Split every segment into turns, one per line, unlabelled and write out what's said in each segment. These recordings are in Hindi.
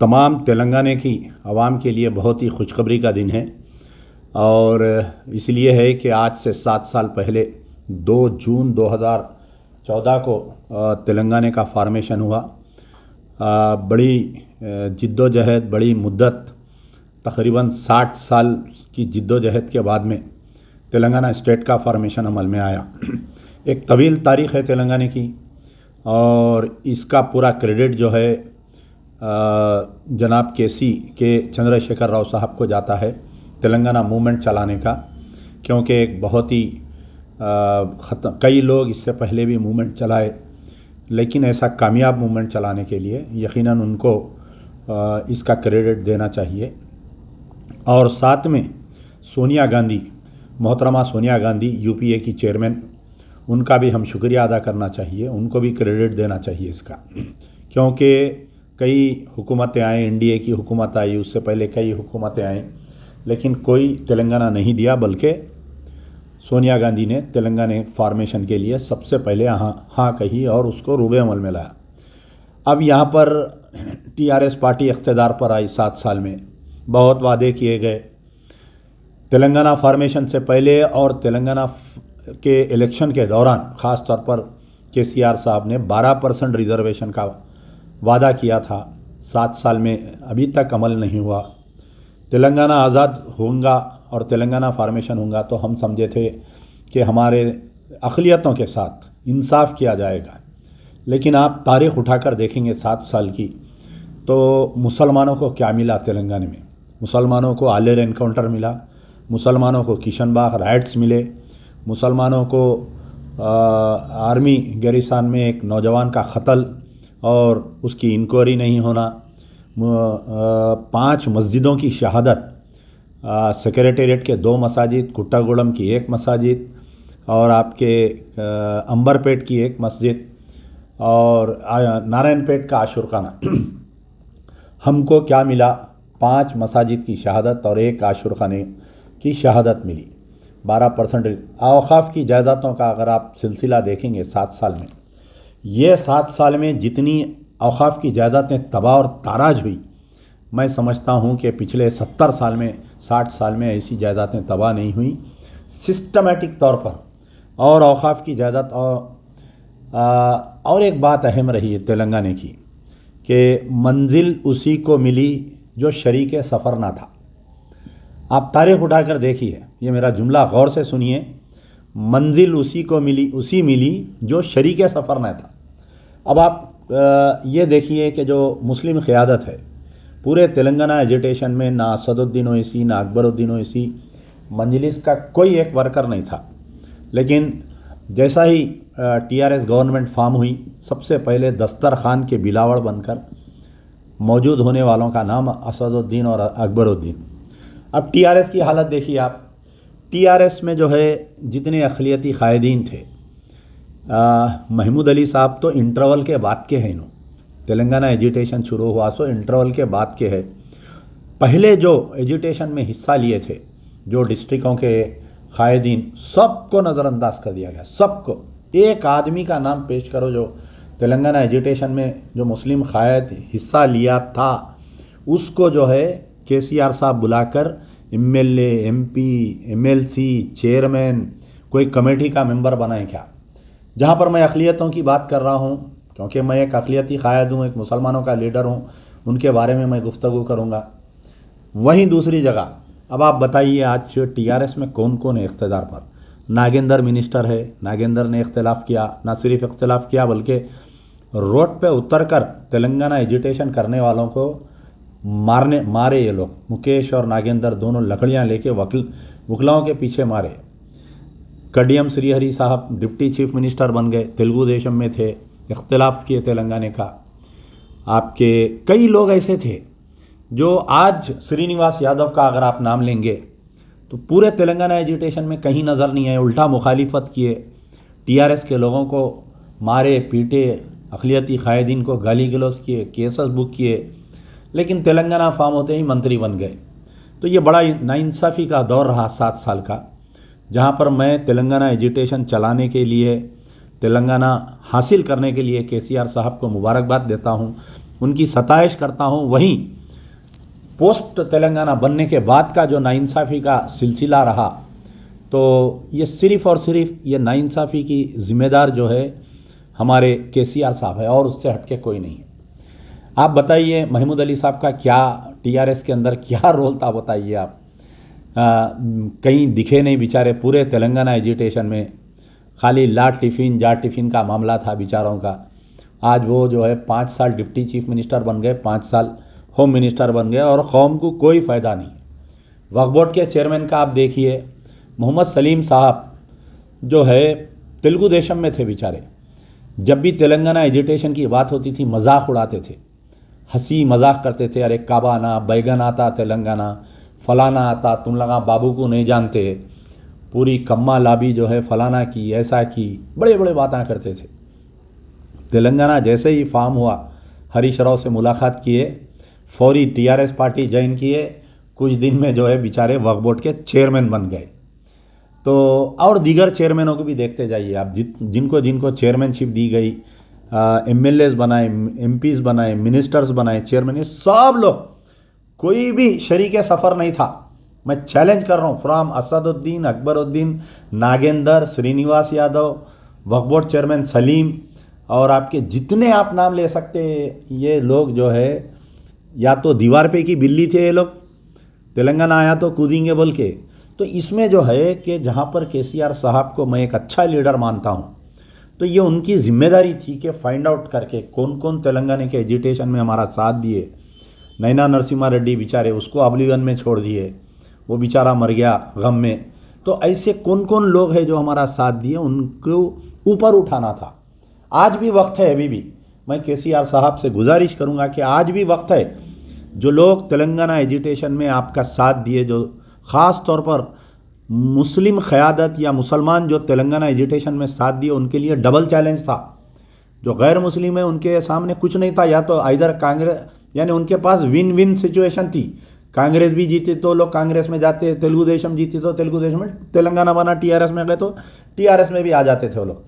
तमाम तेलंगाना की आवाम के लिए बहुत ही खुशखबरी का दिन है। और इसलिए है कि आज से 7 साल पहले 2 जून 2014 को तेलंगाना का फॉर्मेशन हुआ। बड़ी जिद्दोजहद, बड़ी मुद्दत, तकरीबन 60 साल की जिद्दोजहद के बाद में तेलंगाना स्टेट का फॉर्मेशन अमल में आया। एक तवील तारीख़ है तेलंगाना की, और इसका पूरा क्रेडिट जो है जनाब के चंद्रशेखर राव साहब को जाता है तेलंगाना मूवमेंट चलाने का, क्योंकि एक बहुत ही कई लोग इससे पहले भी मूवमेंट चलाए, लेकिन ऐसा कामयाब मूवमेंट चलाने के लिए यकीनन उनको इसका क्रेडिट देना चाहिए। और साथ में सोनिया गांधी, मोहतरमा सोनिया गांधी यूपीए की चेयरमैन, उनका भी हम शुक्रिया अदा करना चाहिए, उनको भी क्रेडिट देना चाहिए इसका, क्योंकि कई हुकूमतें आए, एनडीए की हुकूमत आई, उससे पहले कई हुकूमतें आईं, लेकिन कोई तेलंगाना नहीं दिया, बल्कि सोनिया गांधी ने तेलंगाना फॉर्मेशन के लिए सबसे पहले हाँ कही और उसको रूबे अमल में लाया। अब यहाँ पर टीआरएस पार्टी इख्तिदार पर आई 7 साल में, बहुत वादे किए गए। तेलंगाना फॉर्मेशन से पहले और तेलंगाना के इलेक्शन के दौरान ख़ास तौर पर केसीआर साहब ने 12% रिजर्वेशन का वादा किया था। 7 साल में अभी तक अमल नहीं हुआ। तेलंगाना आज़ाद होगा और तेलंगाना फॉर्मेशन होगा तो हम समझे थे कि हमारे अक़लियतों के साथ इंसाफ किया जाएगा, लेकिन आप तारीख़ उठाकर देखेंगे 7 साल की, तो मुसलमानों को क्या मिला तेलंगाना में? मुसलमानों को आलेर एनकाउंटर मिला, मुसलमानों को किशनबाग राइट्स मिले, मुसलमानों को आर्मी गैरिसान में एक नौजवान का कत्ल और उसकी इंक्वायरी नहीं होना, 5 मस्जिदों की शहादत, सेक्रेटेरिएट के 2 मसाजिद, कुट्टागुड़म की 1 मसाजिद और आपके अंबरपेट की 1 मस्जिद और नारायणपेट का आशुरखाना। हमको क्या मिला? 5 मसाजिद की शहादत और 1 आशुरखाने की शहादत मिली। 12% औक़ाफ़ की जायदादों का अगर आप सिलसिला देखेंगे 7 साल में, ये 7 साल में जितनी औक़ाफ़ की जायदादें तबाह और ताराज हुई, मैं समझता हूँ कि पिछले 70 साल में, 60 साल में ऐसी जायदादें तबाह नहीं हुई सिस्टमेटिक तौर पर। और औक़ाफ़ की जायदाद और एक बात अहम रही है तेलंगाना की कि मंजिल उसी को मिली जो शरीक सफ़र ना था। आप तारीख़ उठाकर देखिए, ये मेरा जुमला गौर से सुनिए, मंजिल उसी को मिली, उसी मिली जो शरीक सफ़र ना था। अब आप ये देखिए कि जो मुस्लिम क़यादत है पूरे तेलंगाना एजिटेशन में, ना असदुद्दीन ओवैसी ना अकबरुद्दीन ओवैसी मजलिस का कोई एक वर्कर नहीं था, लेकिन जैसा ही टीआरएस गवर्नमेंट फॉर्म हुई, सबसे पहले दस्तरखान के बिलावड़ बनकर मौजूद होने वालों का नाम असदुद्दीन और अकबरुद्दीन। अब टीआरएस की हालत देखिए आप। टीआरएस में जो है जितने अक़लियती क़ायदीन थे, महमूद अली साहब तो इंटरवल के बाद के हैं। तेलंगाना एजिटेशन शुरू हुआ सो इंटरवल के बाद के है। पहले जो एजिटेशन में हिस्सा लिए थे, जो डिस्ट्रिक्टों के क़ायदीन, सबको नज़रअंदाज कर दिया गया। सबको, एक आदमी का नाम पेश करो जो तेलंगाना एजिटेशन में जो मुस्लिम क़ायद हिस्सा लिया था, उसको जो है केसीआर साहब बुलाकर एमएलए, एमपी, एमएलसी, चेयरमैन, कोई कमेटी का मेंबर बनाए क्या? जहाँ पर मैं अक़लियतों की बात कर रहा हूँ, क्योंकि मैं एक अक़लियती क़ायद हूँ, एक मुसलमानों का लीडर हूँ, उनके बारे में मैं गुफ्तगू करूँगा। वहीं दूसरी जगह, अब आप बताइए आज टीआरएस में कौन कौन है इख्तियार पर? नागेंद्र मिनिस्टर है, नागेंद्र ने इख्तिलाफ़ किया, ना सिर्फ इख्तिलाफ़ किया बल्कि रोड पे उतर कर तेलंगाना एजिटेशन करने वालों को मारे ये लोग। मुकेश और नागेंद्र दोनों लकड़ियाँ लेके वकीलों के पीछे मारे। कडियम श्रीहरी साहब डिप्टी चीफ मिनिस्टर बन गए, तेलुगु देशम में थे, इख्तिलाफ़ किए तेलंगाना का। आपके कई लोग ऐसे थे जो आज श्रीनिवास यादव का अगर आप नाम लेंगे तो पूरे तेलंगाना एजिटेशन में कहीं नज़र नहीं आए, उल्टा मुखालिफत किए, टीआरएस के लोगों को मारे पीटे, अक़लियती क़ायदीन को गाली गलौज किए, केसेस बुक किए, लेकिन तेलंगाना फॉर्म होते ही मंत्री बन गए। तो ये बड़ा नाइंसाफ़ी का दौर रहा 7 साल का, जहाँ पर मैं तेलंगाना एजिटेशन चलाने के लिए, तेलंगाना हासिल करने के लिए केसीआर साहब को मुबारकबाद देता हूँ उनकी सताइश करता हूँ। वहीं पोस्ट तेलंगाना बनने के बाद का जो नाइंसाफ़ी का सिलसिला रहा, तो ये सिर्फ़ और सिर्फ ये नाइंसाफ़ी की ज़िम्मेदार जो है हमारे केसीआर साहब है, और उससे हटके कोई नहीं है। आप बताइए महमूद अली साहब का क्या टीआरएस के अंदर क्या रोल था, बताइए आप। कहीं दिखे नहीं बेचारे पूरे तेलंगाना एजिटेशन में, खाली ला टिफ़िन जा टिफ़िन का मामला था बेचारों का। आज वो जो है 5 साल डिप्टी चीफ मिनिस्टर बन गए, 5 साल होम मिनिस्टर बन गए, और कौम को कोई फ़ायदा नहीं। वक्फ बोर्ड के चेयरमैन का आप देखिए, मोहम्मद सलीम साहब जो है तेलुगु देशम में थे बेचारे। जब भी तेलंगाना एजिटेशन की बात होती थी मजाक उड़ाते थे, हंसी मजाक करते थे, अरे काबा ना बैगन आता तेलंगाना, फलाना आता, तुम लगा बाबू को नहीं जानते, पूरी कम्मा लाबी जो है फलाना की, ऐसा की, बड़े बड़े बातें करते थे। तेलंगाना जैसे ही फॉर्म हुआ, हरीश राव से मुलाकात किए, फौरी टीआरएस पार्टी ज्वाइन किए, कुछ दिन में जो है बेचारे वक्फ बोर्ड के चेयरमैन बन गए। तो और दीगर चेयरमैनों को भी देखते जाइए आप, जिनको जिनको चेयरमैनशिप दी गई, एमएलएस बनाए, एमपीज बनाए, मिनिस्टर्स बनाए, चेयरमैन, ये सब लोग, कोई भी शरीके सफ़र नहीं था। मैं चैलेंज कर रहा हूँ, from Asaduddin, Akbaruddin, Nagendra, Srinivas Yadav, Waqf board chairman Salim, और आपके जितने आप नाम ले सकते, ये लोग जो है या तो दीवार पे की बिल्ली थे ये लोग, तेलंगाना आया तो कूदेंगे बोल के। तो इसमें जो है कि जहाँ पर केसीआर साहब को मैं एक अच्छा लीडर मानता हूँ, तो ये उनकी जिम्मेदारी थी कि फाइंड आउट करके कौन कौन तेलंगाना के एजिटेशन में हमारा साथ दिए। नैना नरसिम्हा रेड्डी बेचारे, उसको ऑब्लिवियन में छोड़ दिए, वो बेचारा मर गया गम में। तो ऐसे कौन कौन लोग हैं जो हमारा साथ दिए, उनको ऊपर उठाना था। आज भी वक्त है, अभी भी मैं केसीआर साहब से गुजारिश करूंगा कि आज भी वक्त है, जो लोग तेलंगाना एजिटेशन में आपका साथ दिए, जो ख़ास तौर पर मुस्लिम क़यादत या मुसलमान जो तेलंगाना एजिटेशन में साथ दिए, उनके लिए डबल चैलेंज था। जो गैर मुस्लिम है उनके सामने कुछ नहीं था, या तो इधर कांग्रेस, यानी उनके पास विन विन सिचुएशन थी। कांग्रेस भी जीती तो लोग कांग्रेस में जाते, तेलुगु देशम जीती तो तेलुगु देशम में, तेलंगाना बना टीआरएस में गए तो टीआरएस में भी आ जाते थे वो लोग।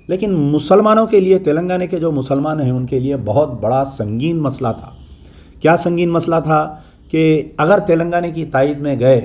लेकिन मुसलमानों के लिए, तेलंगाना के जो मुसलमान हैं उनके लिए बहुत बड़ा संगीन मसला था। क्या संगीन मसला था कि अगर तेलंगाना की तायद में गए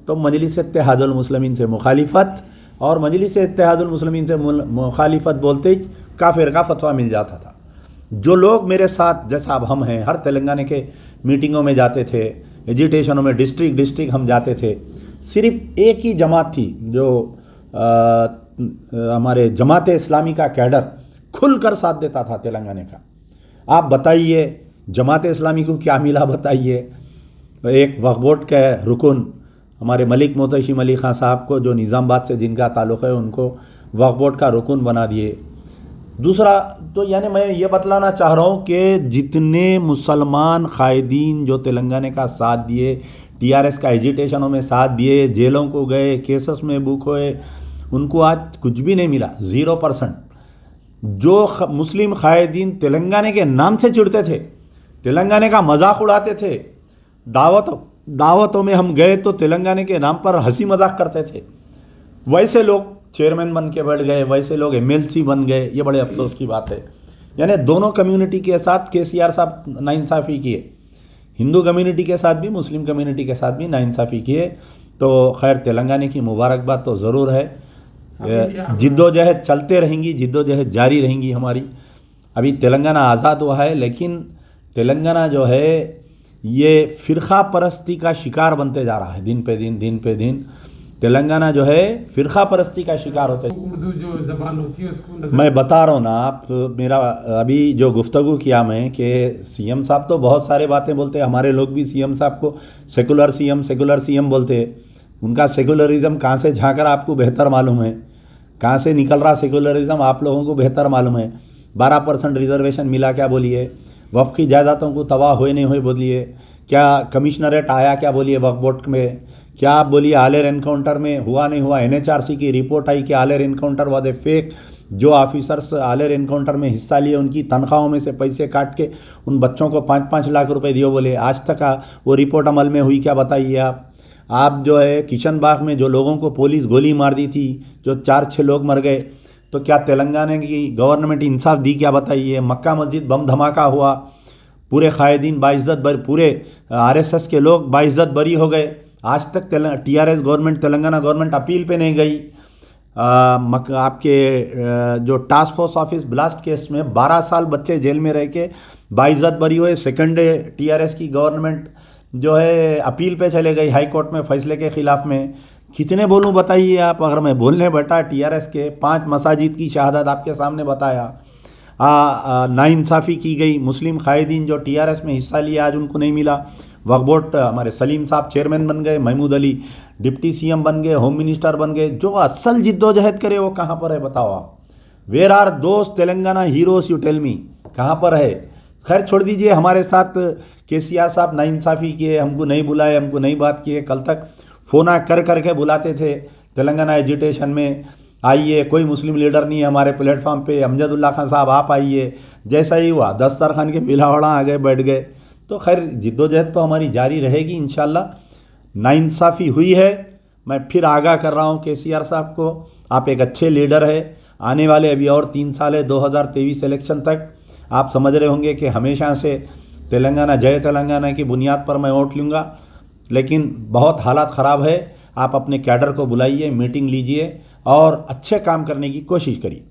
तो मजलिस इत्तेहादुल मुस्लिमीन से मुखालिफत, और मजलिस इत्तेहादुल मुस्लिमीन से मुखालिफत बोलते ही काफिर का फतवा मिल जाता था। जो लोग मेरे साथ, जैसा अब हम हैं, हर तेलंगाना के मीटिंगों में जाते थे, एजिटेशनों में डिस्ट्रिक्ट हम जाते थे, सिर्फ एक ही जमात थी जो हमारे जमात इस्लामी का कैडर खुलकर साथ देता था तेलंगाना का। आप बताइए जमात इस्लामी को क्या मिला, बताइए। एक वक्फ बोर्ड के रुकन हमारे मलिक मोहतशिम अली खां साहब को, जो निज़ामाबाद से जिनका ताल्लुक़ है, उनको वक्फ बोर्ड का रुकन बना दिए। दूसरा तो यानी मैं ये बतलाना चाह रहा हूँ कि जितने मुसलमान कायदीन जो तेलंगाना का साथ दिए, टीआरएस का एजिटेशनों में साथ दिए, जेलों को गए, केसेस में बुक हुए, उनको आज कुछ भी नहीं मिला, 0%। जो मुस्लिम कायदीन तेलंगाना के नाम से चिढ़ते थे, तेलंगाना का मजाक उड़ाते थे, दावतों में हम गए तो तेलंगाना के नाम पर हंसी मजाक करते थे, वैसे लोग चेयरमैन बन के बैठ गए, वैसे लोग एमएलसी बन गए। ये बड़े अफसोस की बात है। यानी दोनों कम्युनिटी के साथ केसीआर साहब नाइंसाफ़ी किए, हिंदू कम्युनिटी के साथ भी, मुस्लिम कम्युनिटी के साथ भी नाइंसाफ़ी किए। तो खैर तेलंगाना की मुबारकबाद तो ज़रूर है। जिद्दोजहद चलते रहेंगी, जिद्दोजहद जारी रहेंगी हमारी। अभी तेलंगाना आज़ाद हुआ है, लेकिन तेलंगाना जो है ये फ़िरक़ा परस्ती का शिकार बनते जा रहा है, दिन पे दिन तेलंगाना जो है फ़िरक़ा परस्ती का शिकार होते।
उर्दू जो ज़बान होती है उसको
मैं बता रहा हूँ ना, आप मेरा अभी जो गुफ्तगू किया मैं कि सीएम साहब तो बहुत सारे बातें बोलते हैं, हमारे लोग भी सीएम साहब को सेकुलर सीएम बोलते हैं। उनका सेकुलरिज्म कहाँ से झाँक रहा आपको बेहतर मालूम है, कहाँ से निकल रहा सेकुलरिज्म आप लोगों को बेहतर मालूम है। 12% रिजर्वेशन मिला क्या बोलिए, वक्फ की जायदादों को तबाह हुए नहीं हुए बोलिए, क्या कमिश्नरेट आया क्या बोलिए वक्फ बोर्ड में, क्या आप बोलिए आलेर एनकाउंटर में हुआ नहीं हुआ। एनएचआरसी की रिपोर्ट आई कि आलेर एनकाउंटर वादे फेक, जो ऑफिसर्स आलेर एनकाउंटर में हिस्सा लिए उनकी तनख्वाहों में से पैसे काट के उन बच्चों को 5-5 लाख रुपए दिए बोले। आज तक वो रिपोर्ट अमल में हुई क्या, बताइए आप जो है किशन बाग में जो लोगों को पुलिस गोली मार दी थी, जो 4-6 लोग मर गए, तो क्या तेलंगाना की गवर्नमेंट इंसाफ दी क्या, बताइए। मक्का मस्जिद बम धमाका हुआ, पूरे कायदीन बाइज्जत बरी, पूरे आरएसएस के लोग बाइज्जत बरी हो गए। आज तक TRS government, Telangana government appeal पे नहीं गई। आपके जो task force office blast case में 12 साल बच्चे जेल में रह के बाइज्जत बरी हुए। सेकंड टीआरएस की गवर्नमेंट जो है अपील पे चले गई हाई कोर्ट में फैसले के खिलाफ में। कितने बोलूं बताइए आप, अगर मैं बोलने बैठा टीआरएस के 5 मसाजिद की शहादत आपके सामने बताया। नाइंसाफ़ी की गई। मुस्लिम कायदीन जो टीआरएस में हिस्सा लिया आज उनको नहीं मिला। वक्फ बोर्ड हमारे सलीम साहब चेयरमैन बन गए, महमूद अली डिप्टी सीएम बन गए, होम मिनिस्टर बन गए। जो असल जिद्दोजहद करे वो कहाँ पर है बताओ आप? वेयर आर दोस्त Telangana heroes, you tell me, कहाँ पर है? खैर छोड़ दीजिए, हमारे साथ केसीआर साहब नाइंसाफ़ी किए, हमको नहीं बुलाए, हमको नहीं बात किए। कल तक फ़ोना कर करके बुलाते थे तेलंगाना एजिटेशन में, आइए, कोई मुस्लिम लीडर नहीं है हमारे प्लेटफॉर्म पे, अमजदुल्ला खान साहब आप आइए। जैसा ही हुआ दस्तरखान के बिलावड़ा आ गए, बैठ गए। तो खैर जिद्दोजहद तो हमारी जारी रहेगी इंशाल्लाह। नाइंसाफ़ी हुई है, मैं फिर आगाह कर रहा हूँ केसीआर साहब को, आप एक अच्छे लीडर है। आने वाले अभी और 3 साल है 2023 इलेक्शन तक। आप समझ रहे होंगे कि हमेशा से तेलंगाना जय तेलंगाना की बुनियाद पर मैं वोट लूँगा, लेकिन बहुत हालात ख़राब है। आप अपने कैडर को बुलाइए, मीटिंग लीजिए और अच्छे काम करने की कोशिश करिए।